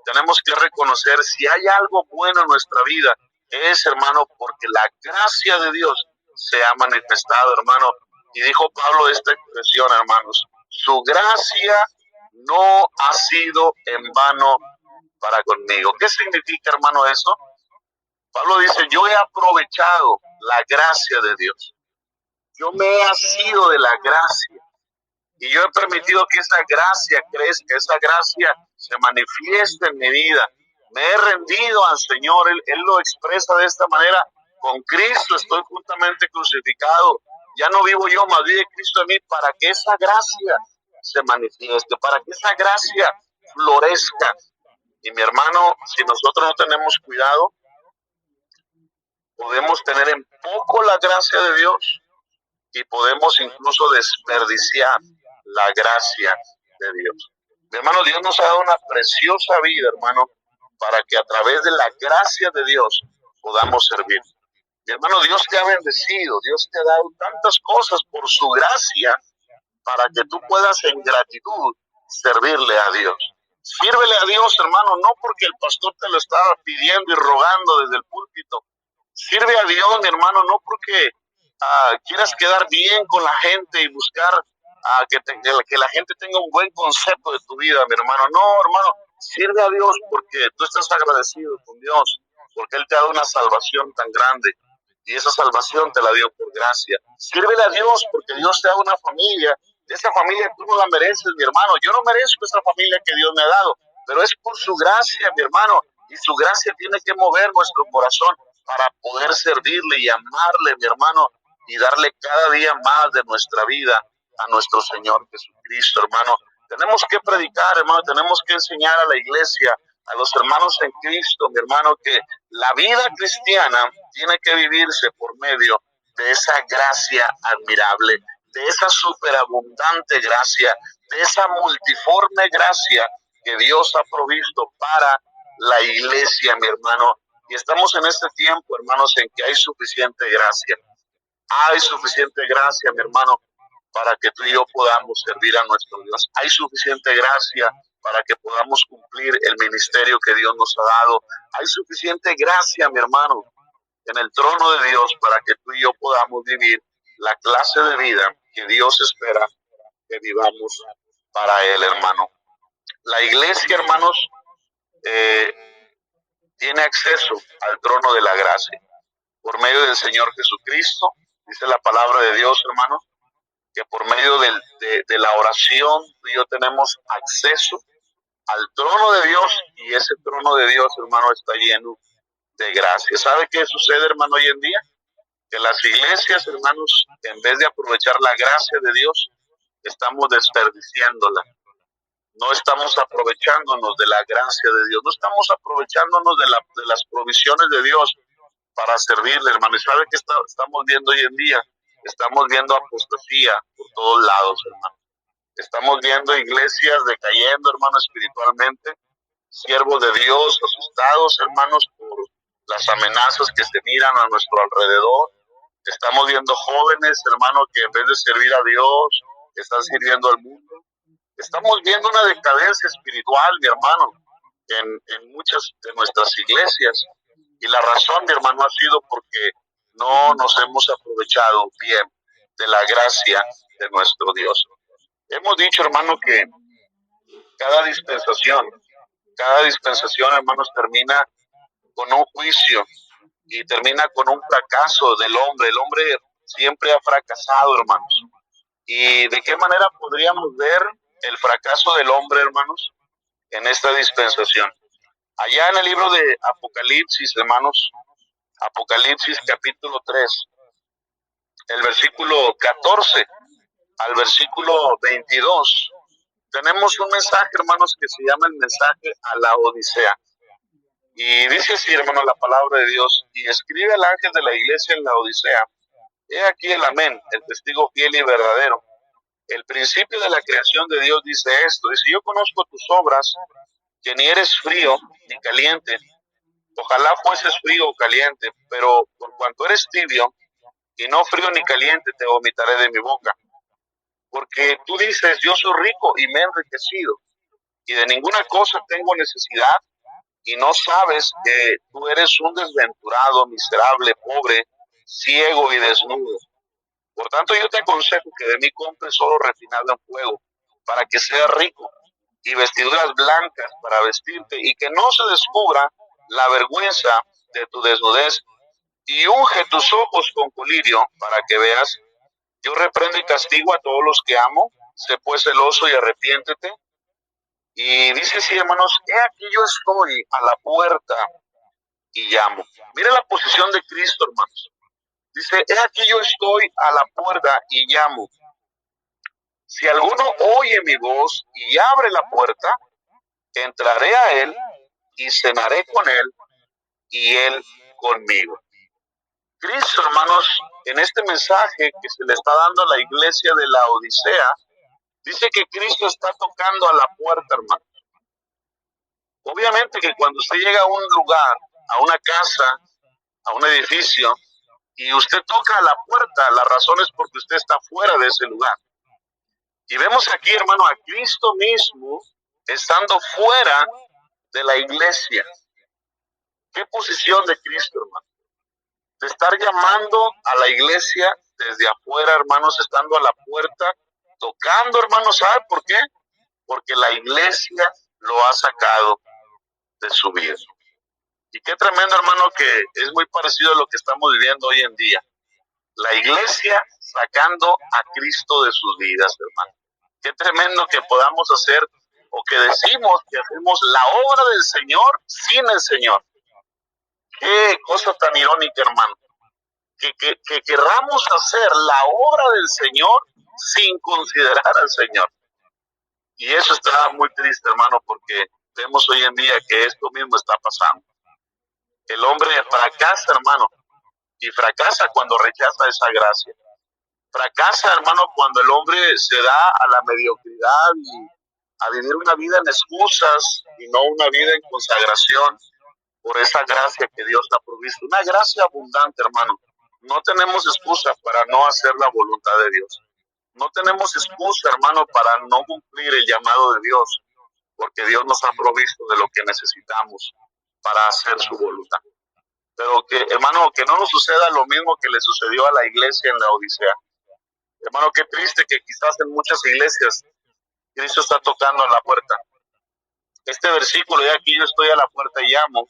tenemos que reconocer si hay algo bueno en nuestra vida, es, hermano, porque la gracia de Dios se ha manifestado, hermano. Y dijo Pablo esta expresión, hermanos, su gracia no ha sido en vano para conmigo. ¿Qué significa, hermano, eso? Pablo dice, yo he aprovechado la gracia de Dios. Yo me he asido de la gracia y yo he permitido que esa gracia crezca, esa gracia se manifieste en mi vida. Me he rendido al Señor, Él lo expresa de esta manera, con Cristo estoy juntamente crucificado, ya no vivo yo, más vive Cristo en mí, para que esa gracia se manifieste, para que esa gracia florezca. Y mi hermano, si nosotros no tenemos cuidado, podemos tener en poco la gracia de Dios y podemos incluso desperdiciar la gracia de Dios. Mi hermano, Dios nos ha dado una preciosa vida, hermano, para que a través de la gracia de Dios podamos servir. Mi hermano, Dios te ha bendecido, Dios te ha dado tantas cosas por su gracia para que tú puedas en gratitud servirle a Dios. Sírvele a Dios, hermano, no porque el pastor te lo estaba pidiendo y rogando desde el púlpito. Sirve a Dios, mi hermano, no porque quieras quedar bien con la gente y buscar que la gente tenga un buen concepto de tu vida, mi hermano. No, hermano, sirve a Dios porque tú estás agradecido con Dios, porque Él te ha dado una salvación tan grande y esa salvación te la dio por gracia. Sírvele a Dios porque Dios te ha dado una familia. Esa familia tú no la mereces, mi hermano. Yo no merezco esa familia que Dios me ha dado, pero es por su gracia, mi hermano, y su gracia tiene que mover nuestro corazón para poder servirle y amarle, mi hermano, y darle cada día más de nuestra vida a nuestro Señor Jesucristo, hermano. Tenemos que predicar, hermano, tenemos que enseñar a la iglesia, a los hermanos en Cristo, mi hermano, que la vida cristiana tiene que vivirse por medio de esa gracia admirable, de esa superabundante gracia, de esa multiforme gracia que Dios ha provisto para la iglesia, mi hermano. Y estamos en este tiempo, hermanos, en que hay suficiente gracia. Hay suficiente gracia, mi hermano, para que tú y yo podamos servir a nuestro Dios. Hay suficiente gracia para que podamos cumplir el ministerio que Dios nos ha dado. Hay suficiente gracia, mi hermano, en el trono de Dios para que tú y yo podamos vivir la clase de vida que Dios espera que vivamos para Él, hermano. La iglesia, hermanos, tiene acceso al trono de la gracia por medio del Señor Jesucristo. Dice la palabra de Dios, hermanos, que por medio de la oración tú y yo tenemos acceso al trono de Dios, y ese trono de Dios, hermano, está lleno de gracia. ¿Sabe qué sucede, hermano, hoy en día? Que las iglesias, hermanos, en vez de aprovechar la gracia de Dios, estamos desperdiciándola. No estamos aprovechándonos de la gracia de Dios, no estamos aprovechándonos de las provisiones de Dios para servirle, hermano. ¿Y sabe qué estamos viendo hoy en día? Estamos viendo apostasía por todos lados, hermano. Estamos viendo iglesias decayendo, hermano, espiritualmente, siervos de Dios asustados, hermanos, por las amenazas que se miran a nuestro alrededor. Estamos viendo jóvenes, hermano, que en vez de servir a Dios, están sirviendo al mundo. Estamos viendo una decadencia espiritual, mi hermano, en muchas de nuestras iglesias. Y la razón, mi hermano, ha sido porque no nos hemos aprovechado bien de la gracia de nuestro Dios. Hemos dicho, hermano, que cada dispensación, hermanos, termina con un juicio y termina con un fracaso del hombre. El hombre siempre ha fracasado, hermanos. ¿Y de qué manera podríamos ver el fracaso del hombre, hermanos, en esta dispensación? Allá en el libro de Apocalipsis, hermanos, Apocalipsis capítulo 3, el versículo 14 al versículo 22, tenemos un mensaje, hermanos, que se llama el mensaje a la Odisea. Y dice así, hermano, la palabra de Dios: y escribe al ángel de la iglesia en la Odisea: he aquí el amén, el testigo fiel y verdadero, el principio de la creación de Dios, dice esto. Dice: yo conozco tus obras, que ni eres frío ni caliente. Ojalá fueses frío o caliente, pero por cuanto eres tibio y no frío ni caliente, te vomitaré de mi boca. Porque tú dices: yo soy rico y me he enriquecido, y de ninguna cosa tengo necesidad, y no sabes que tú eres un desventurado, miserable, pobre, ciego y desnudo. Por tanto, yo te aconsejo que de mí compres oro refinado en fuego, para que seas rico, y vestiduras blancas para vestirte, y que no se descubra la vergüenza de tu desnudez, y unge tus ojos con colirio, para que veas. Yo reprendo y castigo a todos los que amo. Sé pues celoso y arrepiéntete. Y dice así, hermanos: he aquí yo estoy a la puerta y llamo. Mira la posición de Cristo, hermanos. Dice: he aquí yo estoy a la puerta y llamo. Si alguno oye mi voz y abre la puerta, entraré a él y cenaré con él y él conmigo. Cristo, hermanos, en este mensaje que se le está dando a la iglesia de la Odisea, dice que Cristo está tocando a la puerta, hermano. Obviamente que cuando usted llega a un lugar, a una casa, a un edificio, y usted toca a la puerta, la razón es porque usted está fuera de ese lugar. Y vemos aquí, hermano, a Cristo mismo estando fuera de la iglesia. ¿Qué posición de Cristo, hermano? De estar llamando a la iglesia desde afuera, hermanos, estando a la puerta, tocando, hermanos. ¿Sabe por qué? Porque la iglesia lo ha sacado de su vida. Y qué tremendo, hermano, que es muy parecido a lo que estamos viviendo hoy en día. La iglesia sacando a Cristo de sus vidas, hermano. Qué tremendo que podamos hacer, o que decimos que hacemos la obra del Señor sin el Señor. Qué cosa tan irónica, hermano. Que querramos hacer la obra del Señor sin considerar al Señor. Y eso está muy triste, hermano, porque vemos hoy en día que esto mismo está pasando. El hombre fracasa, hermano, y fracasa cuando rechaza esa gracia. Fracasa, hermano, cuando el hombre se da a la mediocridad y a vivir una vida en excusas y no una vida en consagración por esa gracia que Dios ha provisto. Una gracia abundante, hermano. No tenemos excusa para no hacer la voluntad de Dios. No tenemos excusa, hermano, para no cumplir el llamado de Dios, porque Dios nos ha provisto de lo que necesitamos para hacer su voluntad. Pero que, hermano, que no nos suceda lo mismo que le sucedió a la iglesia en la Odisea. Hermano, qué triste que quizás en muchas iglesias Cristo está tocando a la puerta. Este versículo de aquí: yo estoy a la puerta y llamo.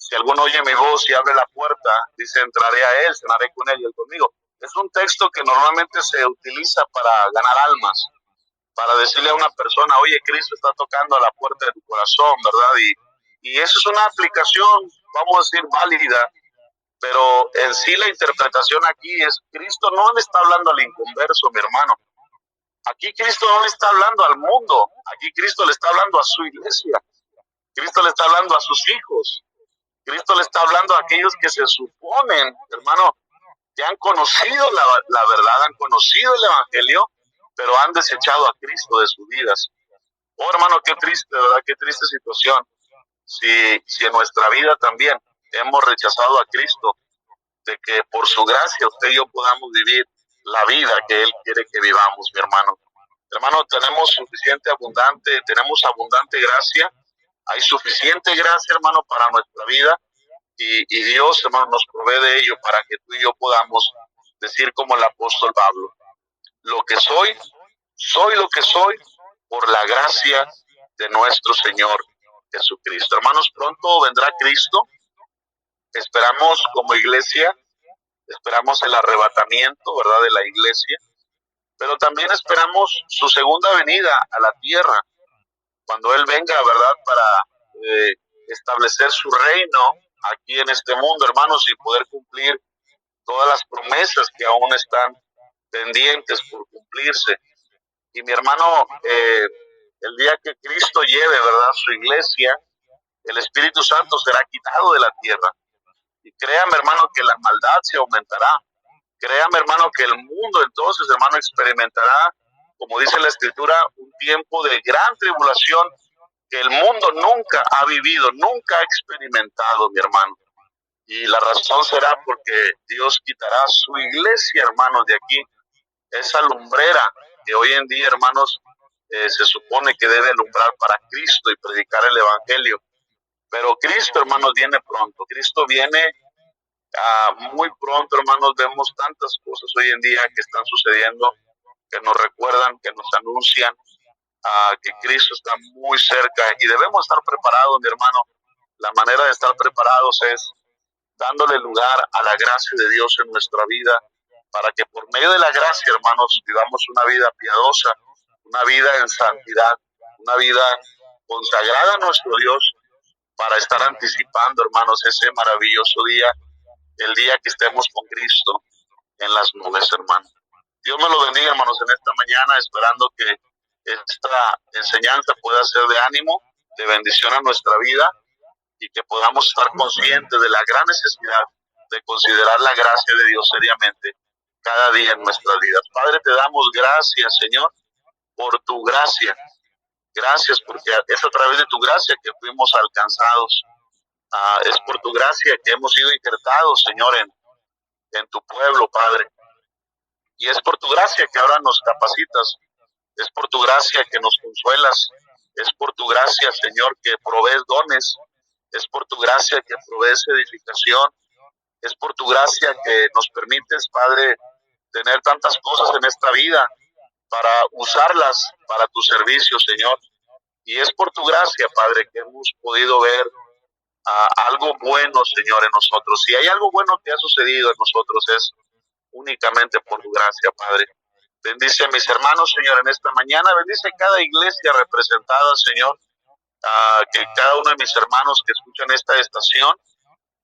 Si alguno oye mi voz y abre la puerta, dice: entraré a él, cenaré con él y él conmigo. Es un texto que normalmente se utiliza para ganar almas, para decirle a una persona: oye, Cristo está tocando a la puerta de tu corazón, ¿verdad? Y eso es una aplicación, vamos a decir, válida, pero en sí la interpretación aquí es: Cristo no le está hablando al inconverso, mi hermano. Aquí Cristo no le está hablando al mundo, aquí Cristo le está hablando a su iglesia, Cristo le está hablando a sus hijos, Cristo le está hablando a aquellos que se suponen, hermano, que han conocido la verdad, han conocido el evangelio, pero han desechado a Cristo de sus vidas. Oh, hermano, qué triste, ¿verdad? Qué triste situación. Si en nuestra vida también hemos rechazado a Cristo, de que por su gracia usted y yo podamos vivir la vida que Él quiere que vivamos, mi hermano. Hermano, tenemos abundante gracia, hay suficiente gracia, hermano, para nuestra vida, y Dios, hermano, nos provee de ello para que tú y yo podamos decir como el apóstol Pablo: lo que soy lo que soy por la gracia de nuestro Señor Jesucristo. Hermanos, pronto vendrá Cristo. Esperamos como iglesia, esperamos el arrebatamiento, ¿verdad?, de la iglesia, pero también esperamos su segunda venida a la tierra, cuando Él venga, ¿verdad?, para establecer su reino aquí en este mundo, hermanos, y poder cumplir todas las promesas que aún están pendientes por cumplirse. Y mi hermano, el día que Cristo lleve, ¿verdad?, su iglesia, el Espíritu Santo será quitado de la tierra. Y créame, hermano, que la maldad se aumentará. Créame, hermano, que el mundo entonces, hermano, experimentará, como dice la Escritura, un tiempo de gran tribulación que el mundo nunca ha vivido, nunca ha experimentado, mi hermano. Y la razón será porque Dios quitará su iglesia, hermanos, de aquí, esa lumbrera que hoy en día, hermanos, se supone que debe alumbrar para Cristo y predicar el Evangelio. Pero Cristo, hermanos, viene pronto. Cristo viene muy pronto, hermanos. Vemos tantas cosas hoy en día que están sucediendo, que nos recuerdan, que nos anuncian que Cristo está muy cerca, y debemos estar preparados, mi hermano. La manera de estar preparados es dándole lugar a la gracia de Dios en nuestra vida, para que por medio de la gracia, hermanos, vivamos una vida piadosa, una vida en santidad, una vida consagrada a nuestro Dios, para estar anticipando, hermanos, ese maravilloso día, el día que estemos con Cristo en las nubes, hermanos. Dios me lo bendiga, hermanos, en esta mañana, esperando que esta enseñanza pueda ser de ánimo, de bendición a nuestra vida, y que podamos estar conscientes de la gran necesidad de considerar la gracia de Dios seriamente cada día en nuestras vidas. Padre, te damos gracias, Señor, por tu gracia. Gracias porque es a través de tu gracia que fuimos alcanzados. Es por tu gracia que hemos sido injertados, Señor, en tu pueblo, Padre. Y es por tu gracia que ahora nos capacitas. Es por tu gracia que nos consuelas. Es por tu gracia, Señor, que provees dones. Es por tu gracia que provees edificación. Es por tu gracia que nos permites, Padre, tener tantas cosas en esta vida para usarlas para tu servicio, Señor. Y es por tu gracia, Padre, que hemos podido ver algo bueno, Señor, en nosotros. Si hay algo bueno que ha sucedido en nosotros, es únicamente por tu gracia, Padre. Bendice a mis hermanos, Señor, en esta mañana. Bendice cada iglesia representada, Señor. Que cada uno de mis hermanos que escuchan esta estación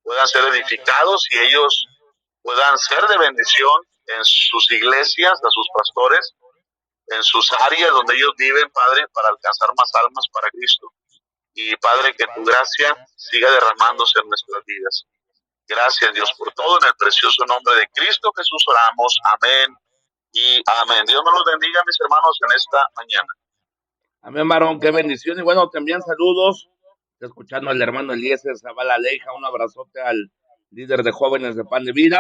puedan ser edificados y ellos puedan ser de bendición en sus iglesias, a sus pastores, en sus áreas donde ellos viven, Padre, para alcanzar más almas para Cristo. Y, Padre, que tu gracia siga derramándose en nuestras vidas. Gracias, Dios, por todo. En el precioso nombre de Cristo Jesús oramos. Amén y amén. Dios me los bendiga, mis hermanos, en esta mañana. Amén, varón, qué bendición. Y bueno, te envían saludos. Estoy escuchando al hermano Eliezer Zavala Leija. Un abrazote al líder de jóvenes de Pan de Vida.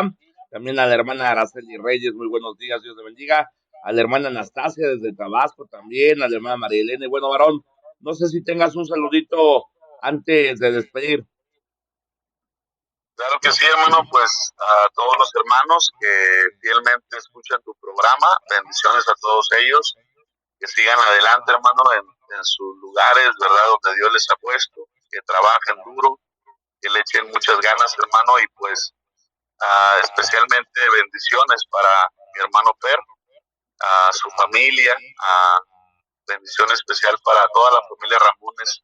También a la hermana Araceli Reyes. Muy buenos días, Dios te bendiga. A la hermana Anastasia desde Tabasco también. A la hermana María Elena. Y bueno, varón, no sé si tengas un saludito antes de despedir. Claro que sí, hermano, pues a todos los hermanos que fielmente escuchan tu programa, bendiciones a todos ellos, que sigan adelante, hermano, en sus lugares, ¿verdad?, donde Dios les ha puesto, que trabajen duro, que le echen muchas ganas, hermano, y pues especialmente bendiciones para mi hermano Per, a su familia, bendición especial para toda la familia Ramones,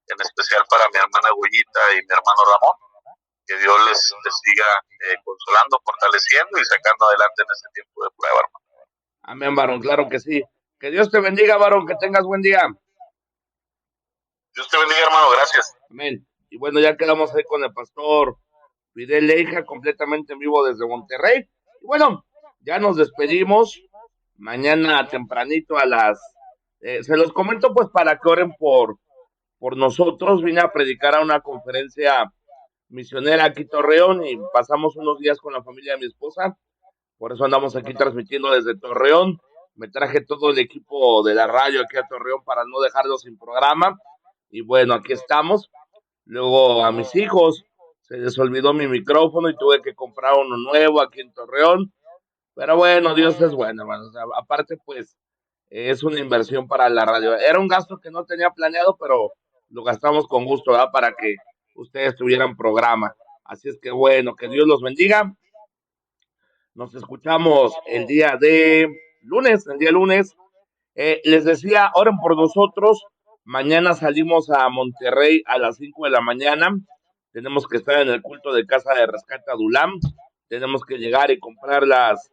en especial para mi hermana Goyita y mi hermano Ramón. Que Dios les siga consolando, fortaleciendo y sacando adelante en este tiempo de prueba, hermano. Amén, varón, claro que sí. Que Dios te bendiga, varón, que tengas buen día. Dios te bendiga, hermano, gracias. Amén. Y bueno, ya quedamos ahí con el pastor Fidel Leija, completamente en vivo desde Monterrey. Y bueno, ya nos despedimos. Mañana tempranito a las... se los comento pues para que oren por nosotros. Vine a predicar a una conferencia misionera aquí en Torreón y pasamos unos días con la familia de mi esposa. Por eso andamos aquí transmitiendo desde Torreón. Me traje todo el equipo de la radio aquí a Torreón para no dejarlo sin programa. Y bueno, aquí estamos. Luego a mis hijos se les olvidó mi micrófono y tuve que comprar uno nuevo aquí en Torreón. Pero bueno, Dios es bueno, hermano. O sea, aparte, pues, es una inversión para la radio. Era un gasto que no tenía planeado, pero lo gastamos con gusto, ¿verdad? Para que ustedes tuvieran programa. Así es que bueno, que Dios los bendiga. Nos escuchamos el día lunes. Les decía, oren por nosotros. Mañana salimos a Monterrey a las 5 de la mañana. Tenemos que estar en el culto de Casa de Rescate Adulam. Tenemos que llegar y comprar las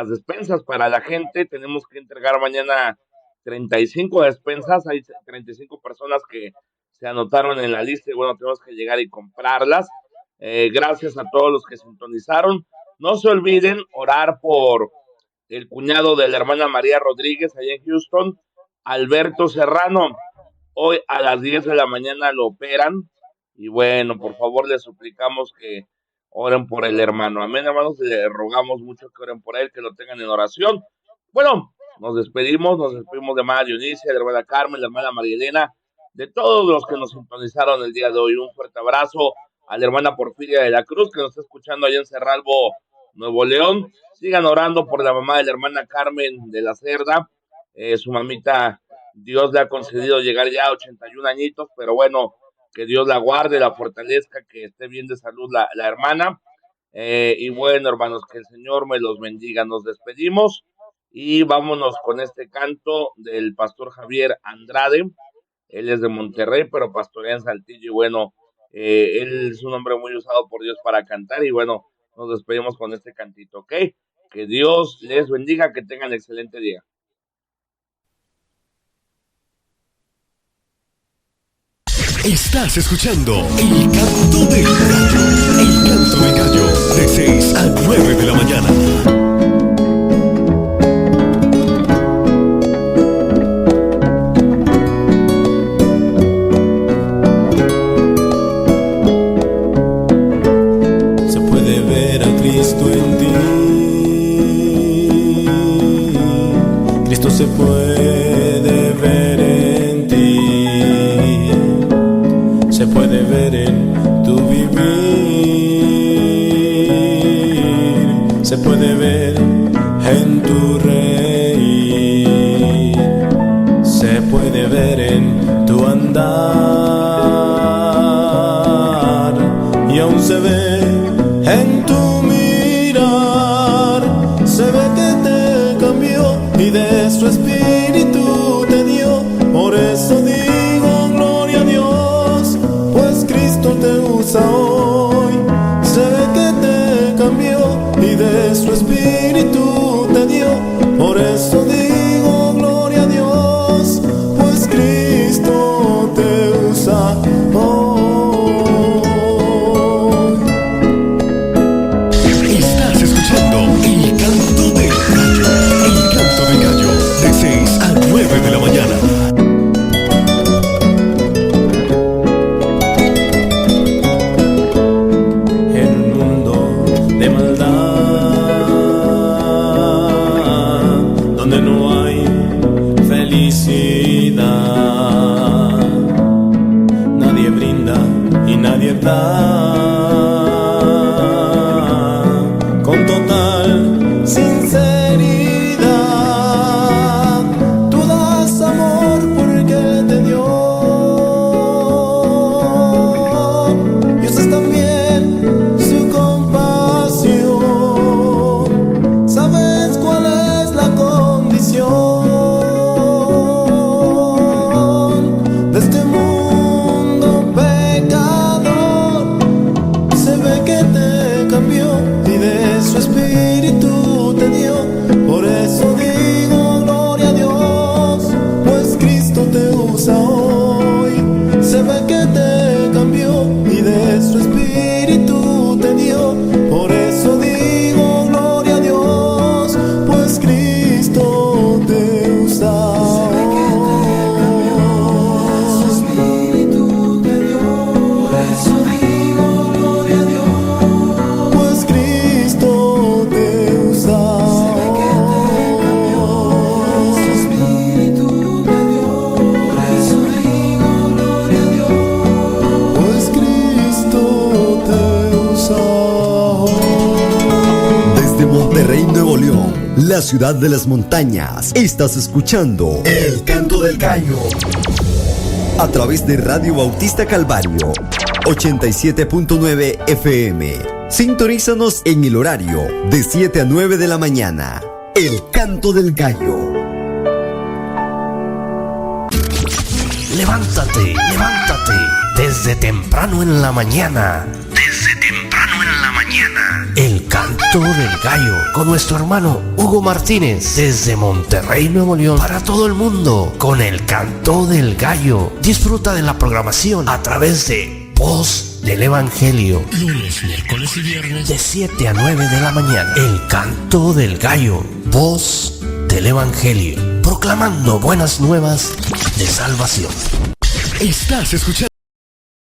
despensas para la gente. Tenemos que entregar mañana 35 despensas. Hay 35 personas que se anotaron en la lista y bueno, tenemos que llegar y comprarlas. Gracias a todos los que sintonizaron. No se olviden orar por el cuñado de la hermana María Rodríguez allá en Houston, Alberto Serrano. Hoy a las 10 de la mañana lo operan. Y bueno, por favor les suplicamos que oren por el hermano. Amén, hermanos. Les rogamos mucho que oren por él, que lo tengan en oración. Bueno, nos despedimos de la hermana Dionisia, de la hermana Carmen, de la hermana María Elena, de todos los que nos sintonizaron el día de hoy. Un fuerte abrazo a la hermana Porfiria de la Cruz, que nos está escuchando allá en Cerralbo, Nuevo León. Sigan orando por la mamá de la hermana Carmen de la Cerda. Su mamita, Dios le ha concedido llegar ya a 81 añitos, pero bueno, que Dios la guarde, la fortalezca, que esté bien de salud la hermana. Y bueno, hermanos, que el Señor me los bendiga. Nos despedimos y vámonos con este canto del pastor Javier Andrade. Él es de Monterrey, pero pastorea en Saltillo. Y bueno, él es un hombre muy usado por Dios para cantar. Y bueno, nos despedimos con este cantito, ¿ok? Que Dios les bendiga, que tengan excelente día. Estás escuchando El Canto del Gallo. El Canto del Gallo, de 6 a 9 de la mañana. Se puede ver a Cristo en ti. Cristo se puede ver en ti. Se puede ver en tu vivir, se puede ver en tu reír, se puede ver en tu andar y aún se ve en tu mirar, se ve que te cambió y de su espíritu te dio, por eso digo gloria a Dios, pues Cristo te usa hoy, se ve que te cambió y de su espíritu te dio, por eso digo gloria a Dios, pues Cristo te usa hoy. Estás escuchando El Canto del Gallo. El Canto del Gallo, de 6 a 9 de la mañana. Con total sinceridad, tú das amor porque Él te dio, y usas también su compasión, sabes cuál es la condición ciudad de las montañas. Estás escuchando El Canto del Gallo a través de Radio Bautista Calvario 87.9 FM. Sintonízanos en el horario de 7 a 9 de la mañana. El Canto del Gallo. Levántate, levántate, desde temprano en la mañana. Desde temprano en la mañana. El Canto del Gallo, con nuestro hermano Hugo Martínez, desde Monterrey, Nuevo León, para todo el mundo, con El Canto del Gallo. Disfruta de la programación a través de Voz del Evangelio. Lunes, miércoles y viernes, de 7 a 9 de la mañana. El Canto del Gallo, Voz del Evangelio, proclamando buenas nuevas de salvación. Estás escuchando